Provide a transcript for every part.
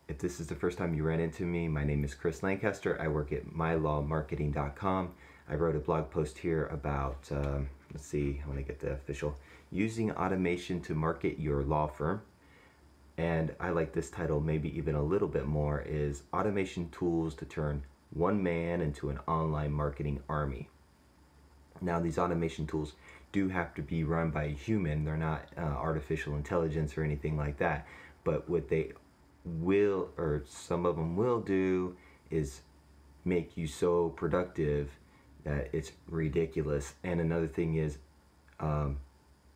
If this is the first time you ran into me, my name is Chris Lancaster. I work at MyLawMarketing.com. I wrote a blog post here about, let's see, I want to get the official, using automation to market your law firm. And I like this title maybe even a little bit more, is Automation Tools to Turn One Man into an Online Marketing Army. Now, these automation tools do have to be run by a human. They're not artificial intelligence or anything like that. But what they will, or some of them will do, is make you so productive that it's ridiculous. And another thing is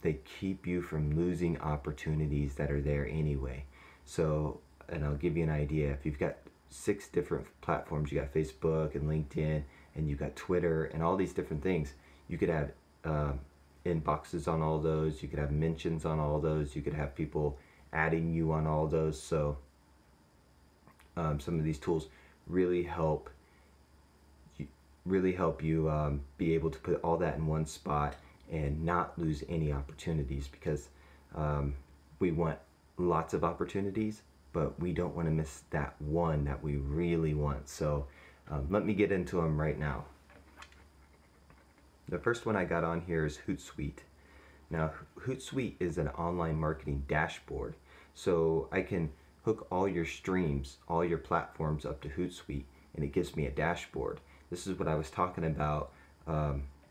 they keep you from losing opportunities that are there anyway. So, and I'll give you an idea. If you've got 6 different platforms, you got Facebook and LinkedIn, and you got Twitter and all these different things, you could have inboxes on all those, you could have mentions on all those, you could have people adding you on all those. So some of these tools really help you be able to put all that in one spot and not lose any opportunities, because we want lots of opportunities, but we don't want to miss that one that we really want. So let me get into them right now. The first one I got on here is Hootsuite. Now, Hootsuite is an online marketing dashboard. So I can hook all your streams, all your platforms up to Hootsuite, and it gives me a dashboard. This is what I was talking about,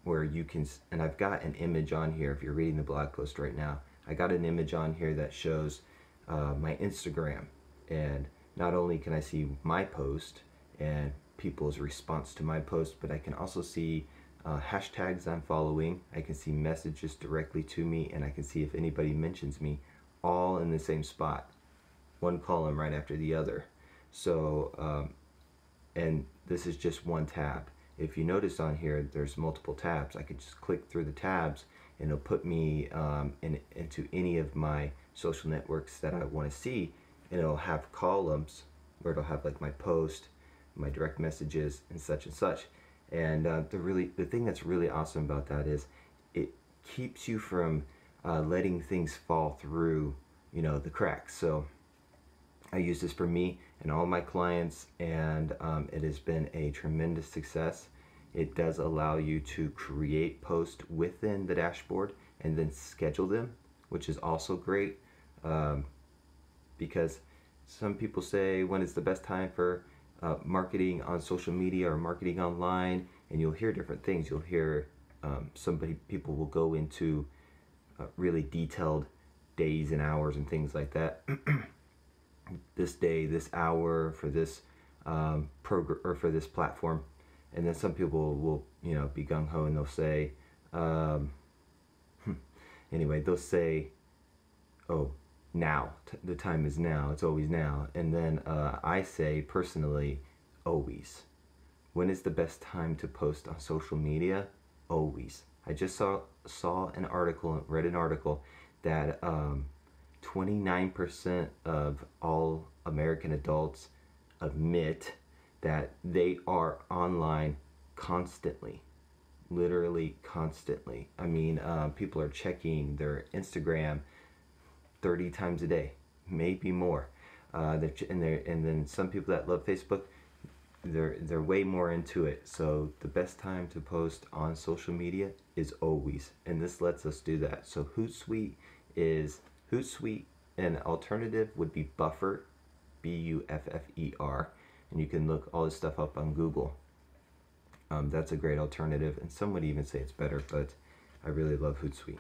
where you can, and I've got an image on here. If you're reading the blog post right now, I got an image on here that shows my Instagram. And not only can I see my post and people's response to my post, but I can also see hashtags I'm following. I can see messages directly to me, and I can see if anybody mentions me, all in the same spot, one column right after the other. So and this is just one tab. If you notice on here, there's multiple tabs. I could just click through the tabs and it'll put me into any of my social networks that I want to see, and it'll have columns where it'll have like my post, my direct messages, and such and such. And the thing that's really awesome about that is it keeps you from letting things fall through, the cracks. So I use this for me and all my clients, and it has been a tremendous success. It does allow you to create posts within the dashboard and then schedule them, which is also great, because some people say, when is the best time for marketing on social media or marketing online? And you'll hear different things. You'll hear people will go into really detailed days and hours and things like that. This day, this hour for this program or for this platform. And then some people will be gung-ho and they'll say anyway, they'll say, oh, now, the time is now, it's always now. And then I say personally, always. When is the best time to post on social media? Always. I just saw an article, read an article that 29% of all American adults admit that they are online constantly, literally constantly. I mean, people are checking their Instagram 30 times a day, maybe more. And then some people that love Facebook, they're way more into it. So the best time to post on social media is always, and this lets us do that. So Hootsuite, an alternative would be Buffer, Buffer, and you can look all this stuff up on Google. That's a great alternative, and some would even say it's better, but I really love Hootsuite.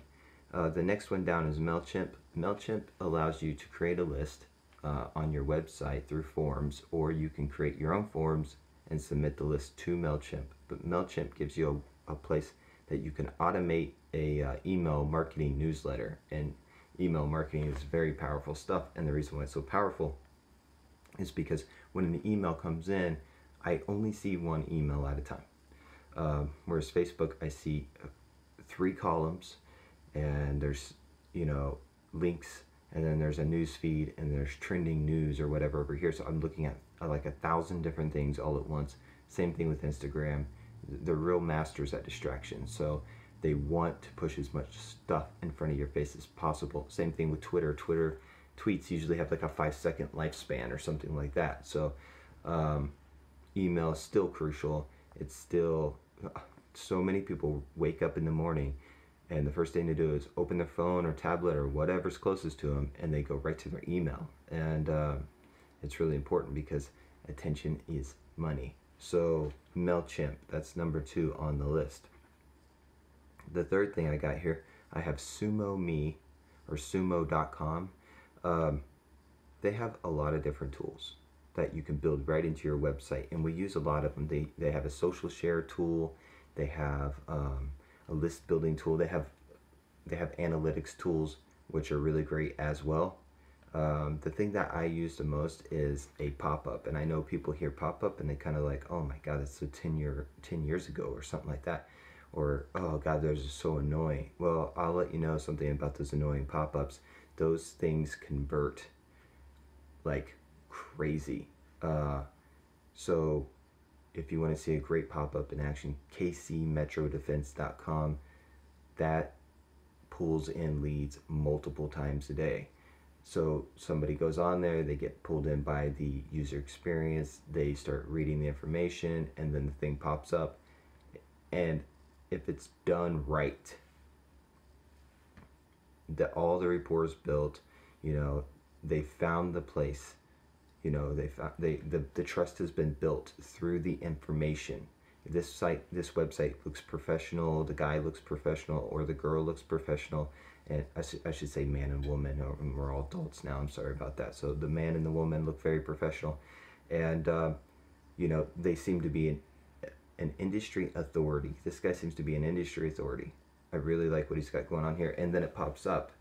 The next one down is MailChimp. MailChimp allows you to create a list on your website through forms, or you can create your own forms and submit the list to MailChimp. But MailChimp gives you a place that you can automate a email marketing newsletter. And email marketing is very powerful stuff, and the reason why it's so powerful is because when an email comes in, I only see one email at a time. Whereas Facebook, I see 3 columns, and there's links, and then there's a news feed, and there's trending news or whatever over here. So I'm looking at like 1,000 different things all at once. Same thing with Instagram. They're real masters at distraction. So they want to push as much stuff in front of your face as possible. Same thing with Twitter. tweets usually have like a 5-second lifespan or something like that. So email is still crucial. It's still, so many people wake up in the morning and the first thing to do is open their phone or tablet or whatever's closest to them, and they go right to their email. And it's really important because attention is money. So MailChimp, that's number 2 on the list. The third thing I got here, I have SumoMe or sumo.com. They have a lot of different tools that you can build right into your website, and we use a lot of them. They have a social share tool. They have a list building tool. They have analytics tools, which are really great as well. The thing that I use the most is a pop-up, and I know people hear pop-up and they kind of like, oh my god, it's so 10 years ago or something like that, or oh god, those are so annoying. Well, I'll let you know something about those annoying pop-ups. Those things convert like crazy. So if you want to see a great pop-up in action, kcmetrodefense.com, that pulls in leads multiple times a day. So somebody goes on there, they get pulled in by the user experience, they start reading the information, and then the thing pops up. And if it's done right, that all the rapport is built, you know, they found the place, you know, the trust has been built through the information. This website looks professional, the guy looks professional, or the girl looks professional, and I should say man and woman, we're all adults now, I'm sorry about that. So the man and the woman look very professional, and you know, they seem to be an industry authority. This guy seems to be an industry authority. I really like what he's got going on here. And then it pops up,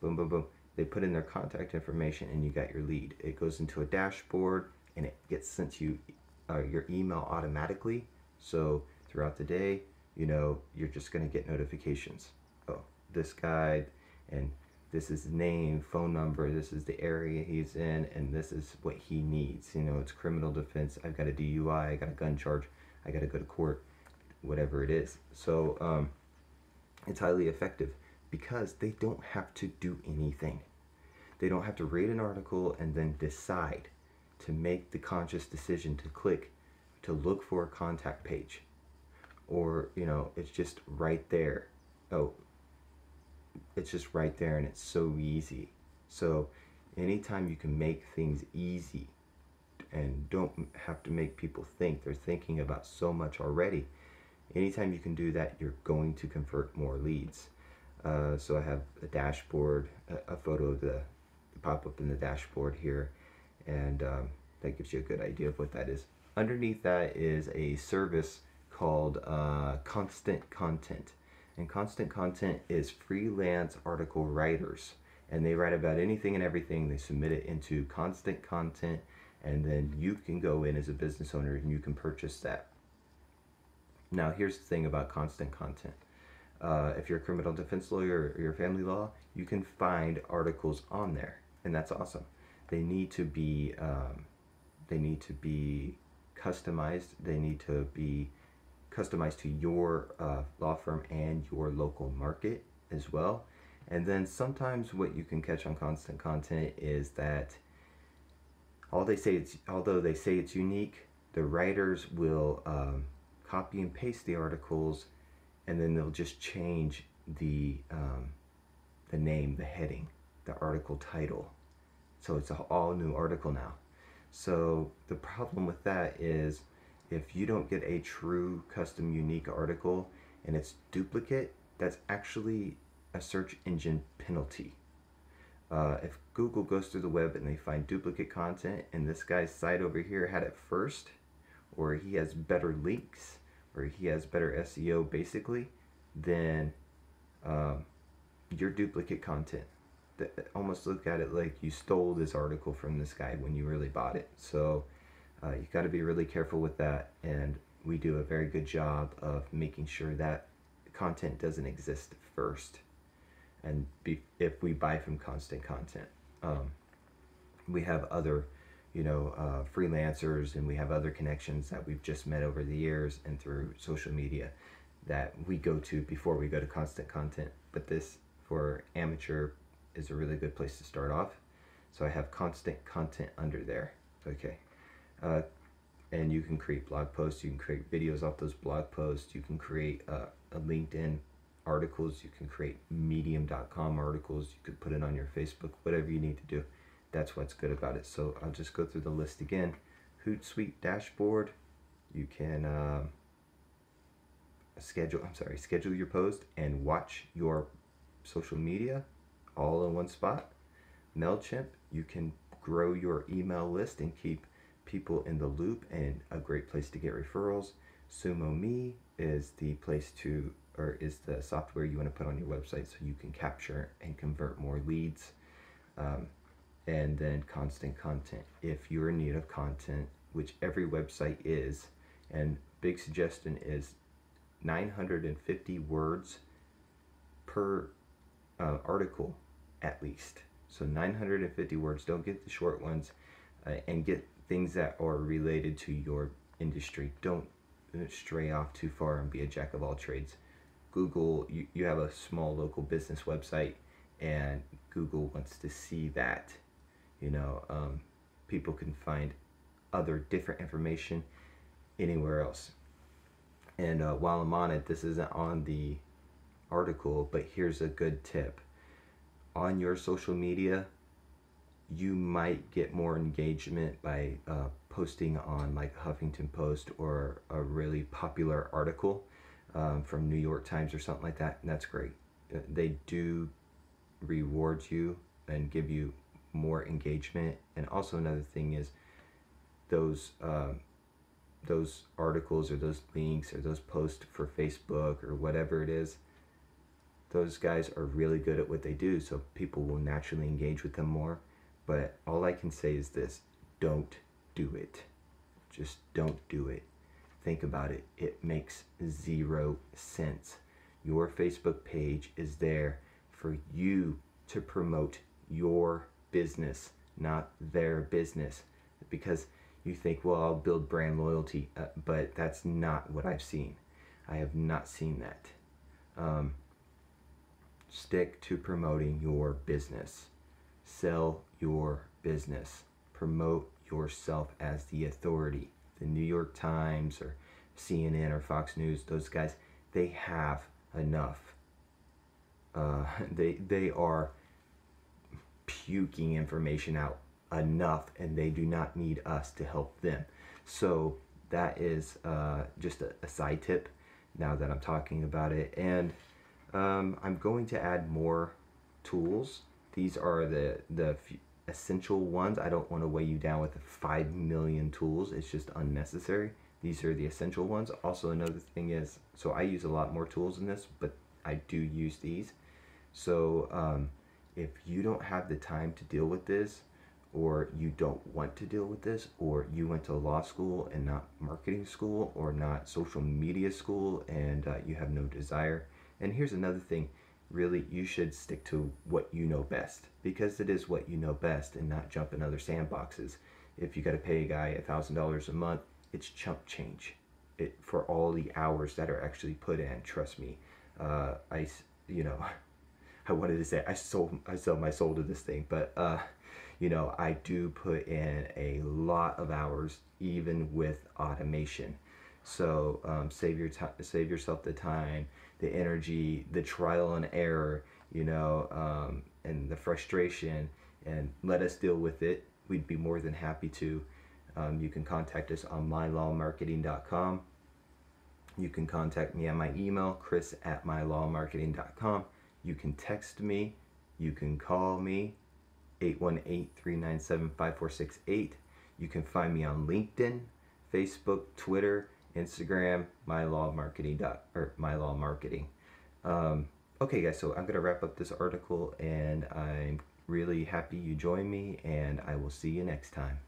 boom, boom, boom. They put in their contact information and you got your lead. It goes into a dashboard and it gets sent to you your email automatically. So throughout the day, you know, you're just going to get notifications. Oh, this guy, and this is his name, phone number, this is the area he's in, and this is what he needs. You know, it's criminal defense. I've got a DUI, I got a gun charge, I got to go to court, whatever it is. So it's highly effective because they don't have to do anything. They don't have to read an article and then decide to make the conscious decision to click to look for a contact page, or, you know, it's just right there. Oh, it's just right there, and it's so easy. So anytime you can make things easy and don't have to make people think, they're thinking about so much already, anytime you can do that, you're going to convert more leads. So I have a dashboard, a photo of the pop-up in the dashboard here, and that gives you a good idea of what that is. Underneath that is a service called Constant Content. And Constant Content is freelance article writers. And they write about anything and everything. They submit it into Constant Content, and then you can go in as a business owner and you can purchase that. Now, here's the thing about Constant Content. If you're a criminal defense lawyer or you're family law, you can find articles on there, and that's awesome. They need to be customized. They need to be customized to your law firm and your local market as well. And then sometimes what you can catch on Constant Content is that although they say it's unique, the writers will copy and paste the articles, and then they'll just change the name, the heading, the article title. So it's an all new article now. So the problem with that is if you don't get a true custom unique article and it's duplicate, that's actually a search engine penalty. If Google goes through the web and they find duplicate content and this guy's site over here had it first, or he has better links, or he has better SEO basically, then you're duplicate content. Almost look at it like you stole this article from this guy when you really bought it. So you got to be really careful with that, and we do a very good job of making sure that content doesn't exist first. And if we buy from Constant Content, we have other, you know, freelancers, and we have other connections that we've just met over the years and through social media that we go to before we go to Constant Content. But this, for amateur, is a really good place to start off. So I have constant content under there. Okay. And you can create blog posts, you can create videos off those blog posts, you can create a LinkedIn articles, you can create medium.com articles, you could put it on your Facebook, whatever you need to do. That's what's good about it. So I'll just go through the list again. Hootsuite dashboard, you can schedule your post and watch your social media all in one spot. MailChimp, you can grow your email list and keep people in the loop, and a great place to get referrals. SumoMe is the place to, or is the software you want to put on your website so you can capture and convert more leads. And then constant content. If you're in need of content, which every website is, and big suggestion is 950 words per article at least. So 950 words, don't get the short ones, and get things that are related to your industry. Don't stray off too far and be a jack of all trades. Google, you have a small local business website, and Google wants to see that. People can find other different information anywhere else. And while I'm on it, this isn't on the article, but here's a good tip. On your social media, you might get more engagement by posting on like Huffington Post or a really popular article from New York Times or something like that, and that's great. They do reward you and give you more engagement. And also another thing is those articles or those links or those posts for Facebook or whatever it is, those guys are really good at what they do, so people will naturally engage with them more. But all I can say is this: don't do it. Just don't do it. Think about it. It makes 0 sense. Your Facebook page is there for you to promote your business, not their business. Because you think, well, I'll build brand loyalty, but that's not what I've seen. I have not seen that. Stick to promoting your business. Sell your business. Promote yourself as the authority. The New York Times or CNN or Fox News, those guys, they have enough. They are puking information out enough, and they do not need us to help them. So that is just a side tip now that I'm talking about it. And I'm going to add more tools. These are the essential ones. I don't want to weigh you down with 5 million tools. It's just unnecessary. These are the essential ones. Also, another thing is, so I use a lot more tools in this, but I do use these. So if you don't have the time to deal with this, or you don't want to deal with this, or you went to law school and not marketing school, or not social media school, and you have no desire. And here's another thing, really, you should stick to what you know best, because it is what you know best, and not jump in other sandboxes. If you got to pay a guy $1,000 a month, it's chump change. For all the hours that are actually put in. Trust me, I wanted to say I sell my soul to this thing, but I do put in a lot of hours, even with automation. So save yourself the time, the energy, the trial and error, and the frustration, and let us deal with it. We'd be more than happy to. You can contact us on MyLawMarketing.com. You can contact me on my email, chris@MyLawMarketing.com. You can text me. You can call me, 818-397-5468. You can find me on LinkedIn, Facebook, Twitter, Instagram, MyLawMarketing. Okay, guys, so I'm going to wrap up this article, and I'm really happy you joined me, and I will see you next time.